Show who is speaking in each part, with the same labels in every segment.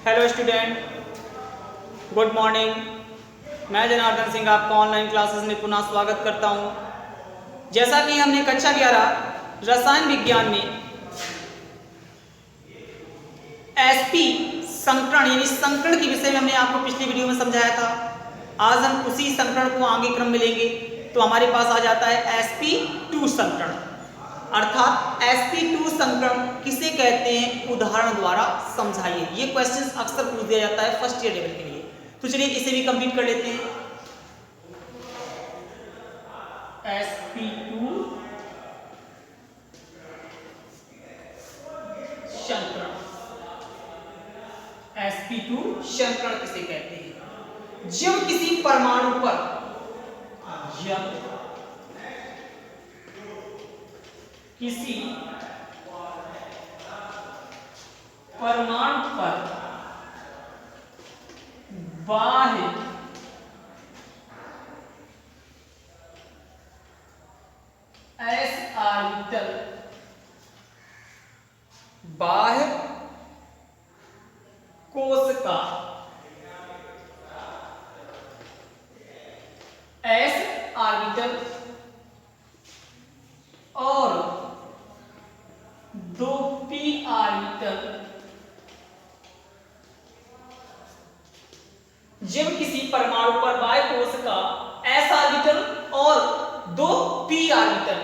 Speaker 1: Hello student, good morning. मैं जनार्दन सिंह आपका online classes में पुनः स्वागत करता हूं। जैसा कि हमने कक्षा 11 रसायन विज्ञान में एसपी संकरण यानी संकरण के विषय में हमने आपको पिछली वीडियो में समझाया था। आज हम उसी संकरण को आगे क्रम में लेंगे। तो हमारे पास आ जाता है sp2 संकरण, अर्थात sp2 संकरण किसे कहते हैं, उदाहरण द्वारा समझाइए। ये क्वेश्चंस अक्सर पूछ दिया जाता है फर्स्ट ईयर लेवल के लिए। तो चलिए इसे भी कंप्लीट कर लेते हैं। sp2 संकरण, sp2 संकरण किसे कहते हैं? जब किसी परमाणु पर बाह्य s ऑर्बिटल, बाह्य कोशिका s ऑर्बिटल और 2p ऑर्बिटल, जब किसी परमाणु पर बाह्य कोशिका s ऑर्बिटल और 2p ऑर्बिटल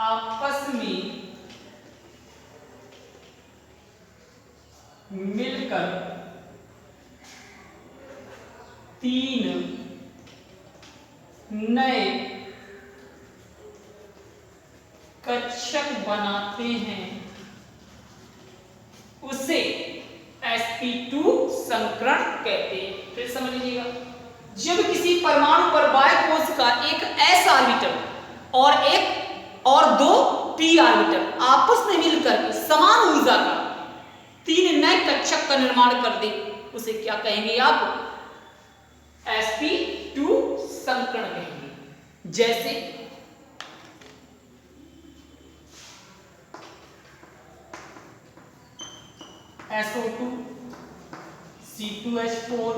Speaker 1: आपस में मिलकर 3 नए कक्षक बनाते हैं, उसे sp2 संकरण कहते हैं। फिर समझ लीजिएगा, जब किसी परमाणु पर बाह्य कोशिका एक s ऑर्बिटल और 2p ऑर्बिटल आपस में मिलकर समान ऊर्जा का 3 नए कक्षक का निर्माण कर दे, उसे क्या कहेंगे आप? sp2 संकरण कहेंगे। जैसे SO2 C2H4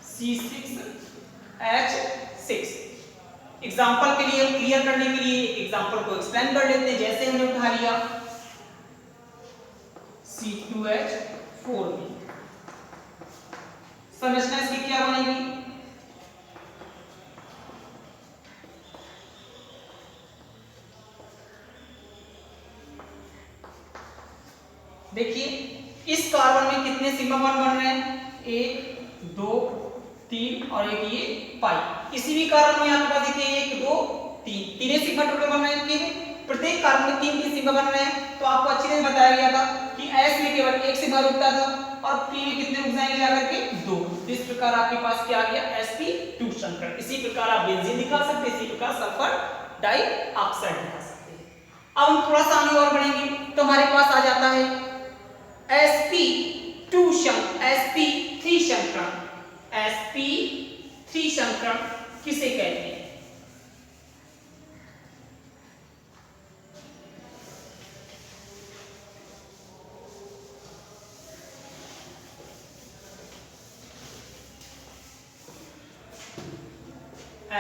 Speaker 1: C6H6। एग्जाम्पल के लिए, क्लियर करने के लिए एग्जाम्पल को एक्सप्लेन कर लेते हैं। जैसे हमने उठा लिया C2H4 में, संरचना इसकी क्या बनेगी? देखिए, इस कार्बन में कितने सिग्मा बॉन्ड बन रहे हैं? 1 2 3 और एक ये पाई। किसी भी कार्बन में आपके पास देखिए 1 2 3 तीन सिग्मा टोटल बन रहे हैं। प्रत्येक कार्बन में 3 सिग्मा बन रहे हैं। तो आपको अच्छी तरह बताया गया था कि S में केवल 1 सिग्मा रुकता था और P में कितने रुक जाएंगे जाकर के? 2। इस प्रकार आपके पास क्या आ गया? sp2 संकरण। इसी प्रकार आप बेंजीन दिखा सकते हैं, इसी प्रकार सल्फर डाइऑक्साइड दिखा सकते हैं। अब हम थोड़ा सा आगे और बढ़ेंगे तो हमारे पास आ जाता है sp3 संकरण। sp3 संकरण किसे कहते हैं?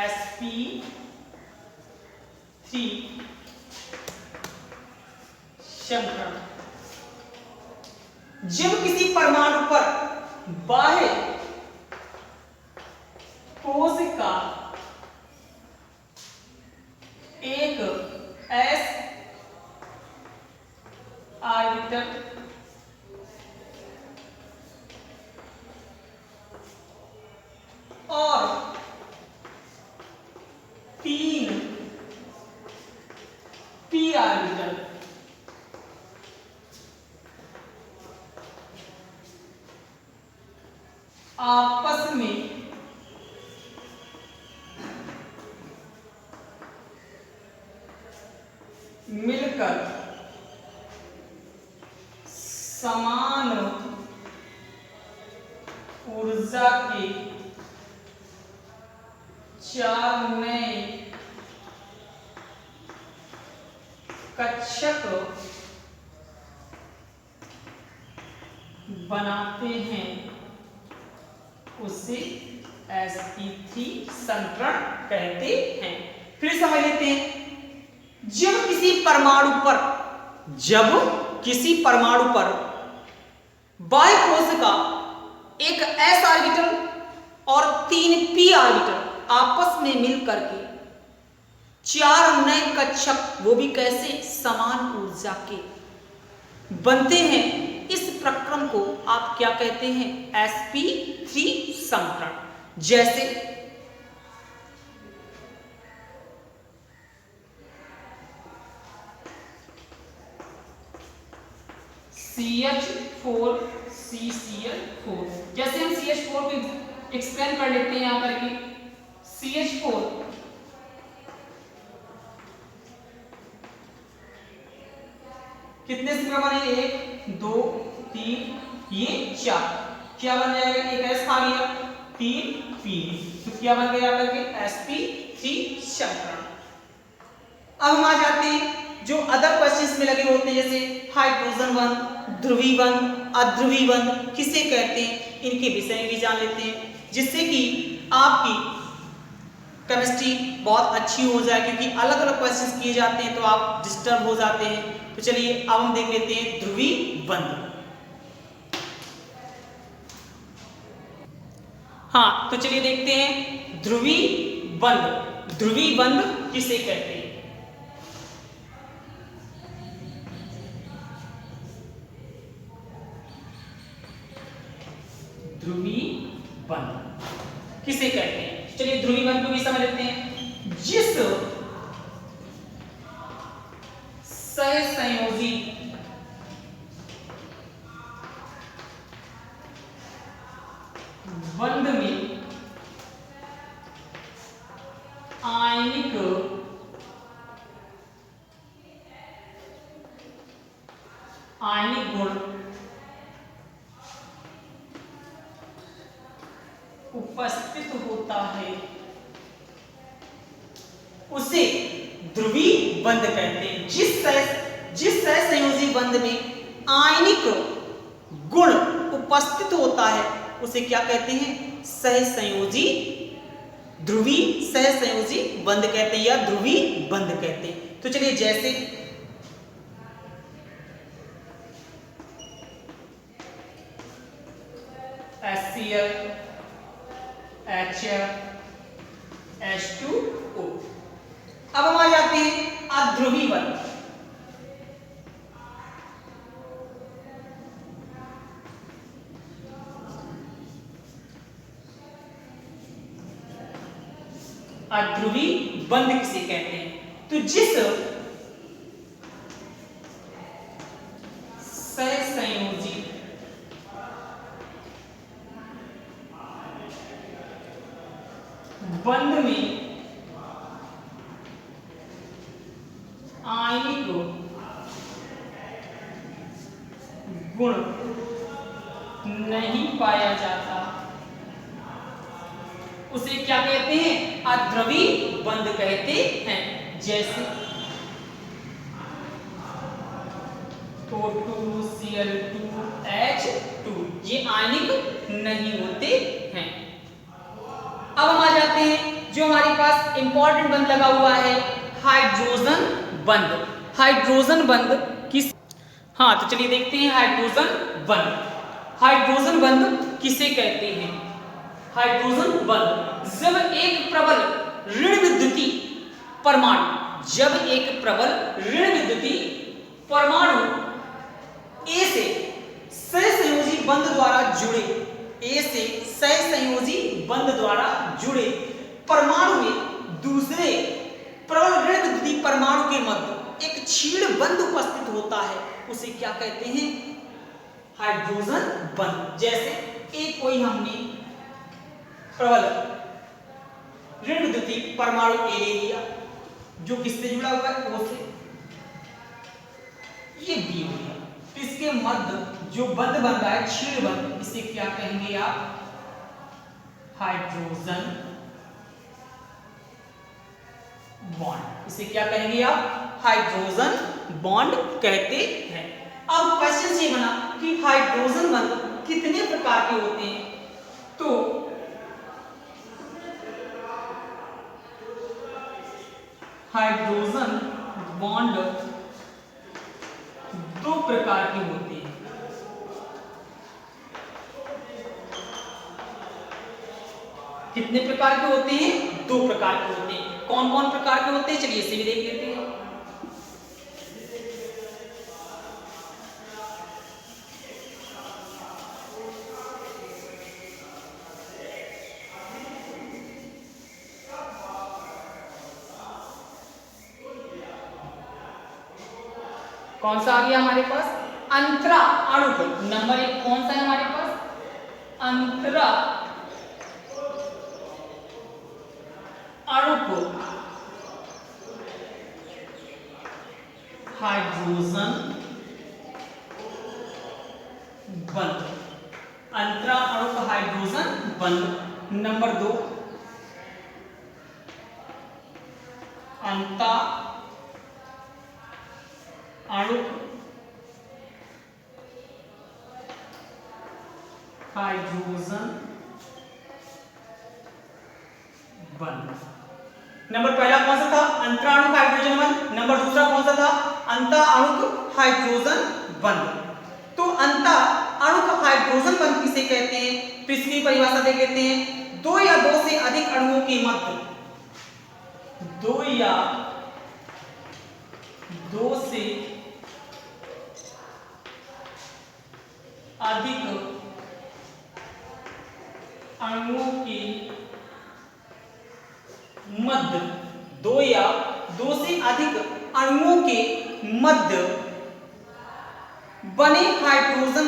Speaker 1: sp3 संकरण जब किसी परमाणु पर बाह्य कोशिका एक s ऑर्बिटल और 3 p ऑर्बिटल आपस में मिलकर समान ऊर्जा के 4 नए कक्षक बनाते हैं उसे sp3 संतरण कहते हैं। फिर समझ लेते हैं, जब किसी परमाणु पर बाह्य कोशिका एक s ऑर्बिटल और 3 p ऑर्बिटल आपस में मिलकर के 4 नए कक्षक, वो भी कैसे, समान ऊर्जा के बनते हैं, इस प्रक्रम को आप क्या कहते हैं, sp3 संतरण। जैसे CH4CCl4, जैसे हम CH4 को एक्सप्लेन कर लेते हैं यहां पर कि CH4 कितने सिग्मा बने, 1 2 3 ये 4, क्या बन जाएगा, एक S खा गया, 3 P, तो क्या बन गया करके sp3 संतरण। अब हम आ जाते हैं जो अदर क्वेश्चंस में लगे होते हैं, जैसे हाइड्रोजन बंध, ध्रुवी बंध, अध्रुवी बंध किसे कहते हैं, इनके विषय में भी जान लेते हैं, जिससे कि आपकी केमिस्ट्री बहुत अच्छी हो जाए, क्योंकि अलग अलग क्वेश्चंस किए जाते हैं तो आप डिस्टर्ब हो जाते हैं। तो चलिए अब हम देख लेते हैं ध्रुवी बंध। हाँ, तो चलिए देखते हैं ध्रुवी बंध। ध्रुवी बंध किसे कहते हैं, ध्रुवी बंध किसे कहते हैं, चलिए ध्रुवी बंध को भी समझ लेते हैं। जिस सहसंयोजी बंध में आयनिक गुण उपस्थित होता है, उसे ध्रुवी बंध कहते हैं। जिस सहसंयोजी बंध में आयनिक गुण उपस्थित होता है उसे क्या कहते हैं, सहसंयोजी, ध्रुवी सहसंयोजी बंध कहते हैं या ध्रुवी बंध कहते हैं। तो चलिए जैसे HCl HF H2O। अब हम आ जाते हैं अध्रुवी बंध। अध्रुवी बंध किसे कहते हैं, तो जिस सहसंयोजी बंध में आयनिक गुण नहीं पाया जाता उसे क्या कहते हैं, अध्रुवी बंध कहते हैं। जैसे O2Cl2H2 ये आयनिक नहीं होते हैं। अब हम आ जाते हैं जो हमारे पास इंपॉर्टेंट बंध लगा हुआ है, हाइड्रोजन बंध। हाइड्रोजन बंध किस, हाँ तो चलिए देखते हैं हाइड्रोजन बंध। हाइड्रोजन बंध किसे कहते हैं, हाइड्रोजन बंध जब एक प्रबल ऋण विद्युतीय परमाणु, जब एक प्रबल ऋण विद्युतीय परमाणु ए से सहसंयोजी बंध द्वारा जुड़े, ए से सहसंयोजी बंध द्वारा जुड़े परमाणु में दूसरे प्रबल ऋण विद्युतीय परमाणु के मध्य एक क्षीण बंध उपस्थित होता है, उसे क्या कहते हैं, हाइड्रोजन बंध। जैसे एक कोई हमने प्रबल ऋण विद्युतीय परमाणु ए ले लिया जो किससे जुड़ा हुआ है, O से, ये B हो गया, तो इसके मध्य जो बंध बन रहा है क्षीण बंध, इसे क्या कहेंगे आप, हाइड्रोजन बॉन्ड। इसे क्या कहेंगे आप, हाइड्रोजन बॉन्ड कहते हैं। अब क्वेश्चन ये बना कि हाइड्रोजन बंध कितने प्रकार के होते हैं? तो हाइड्रोजन बॉन्ड 2 प्रकार के होते हैं। कितने प्रकार के होते हैं? 2 प्रकार के होते हैं। कौन कौन प्रकार के होते हैं? चलिए इसे भी देख लेते हैं। कौन सा आ गया हमारे पास? अंतरा अणु। नंबर 1 कौन सा है हमारे पास? अंतरा अणु हाइड्रोजन बंध। अंतरा अणु का हाइड्रोजन बंध। नंबर 2 अंता अणु हाइड्रोजन बंध। नंबर पहला कौन सा था? अंतरा अणु हाइड्रोजन बंध। नंबर दूसरा कौन सा था? अंता अणु हाइड्रोजन बंध। तो अंता अणु हाइड्रोजन बंध किसे कहते हैं? तो इसकी परिभाषा देख लेते हैं। 2 या 2 से अधिक अणुओं के मध्य, 2 या 2 से अधिक अणुओं के मध्य, 2 या 2 से अधिक अणुओं के मध्य बने हाइड्रोजन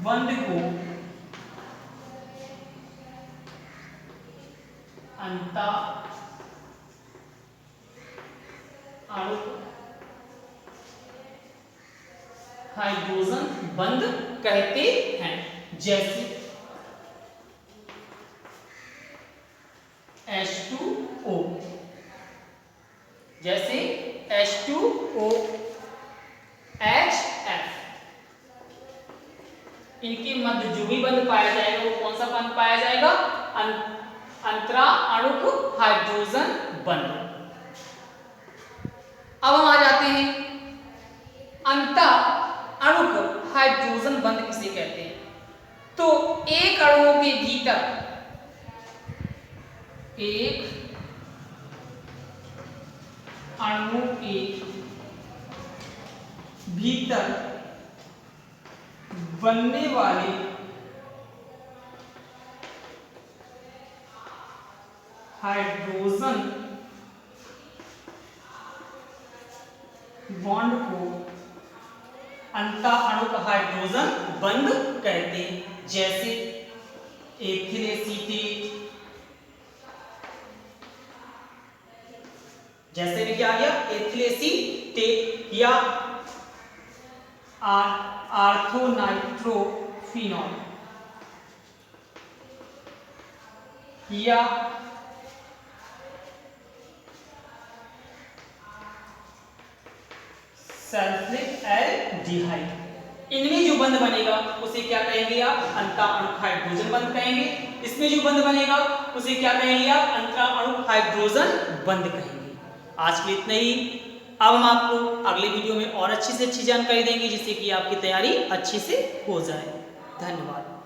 Speaker 1: बंध को अंता अणु हाइड्रोजन बंध कहते हैं। जैसे H2O, जैसे H2O, HF, इनके मध्य जो भी बंध पाया जाएगा वो कौन सा बंध पाया जाएगा? अंतरा अणु हाइड्रोजन बंध। अब हम आ जाते हैं अंता अणु हाइड्रोजन बंध किसे कहते हैं? तो एक अणुओं के भीतर, एक अणु के भीतर बनने वाले हाइड्रोजन बॉन्ड को अंता अणु का हाइड्रोजन बंध कहते हैं। जैसे एथिल एसीटेट, जैसे भी क्या आ गया? एथिल एसीटेट, या आर्थोनाइट्रोफिनॉल, या सल्फ्यूरिक एल्डिहाइड। इनमें जो बंध बनेगा उसे क्या कहेंगे आप? अंता अणु हाइड्रोजन बंध कहेंगे। इसमें जो बंध बनेगा उसे क्या कहेंगे आप? अंतरा अणु हाइड्रोजन बंध कहेंगे। आज के लिए इतना ही। अब हम आपको अगले वीडियो में और अच्छी से अच्छी जानकारी देंगे जिससे कि आपकी तैयारी अच्छे से हो जाए। धन्यवाद।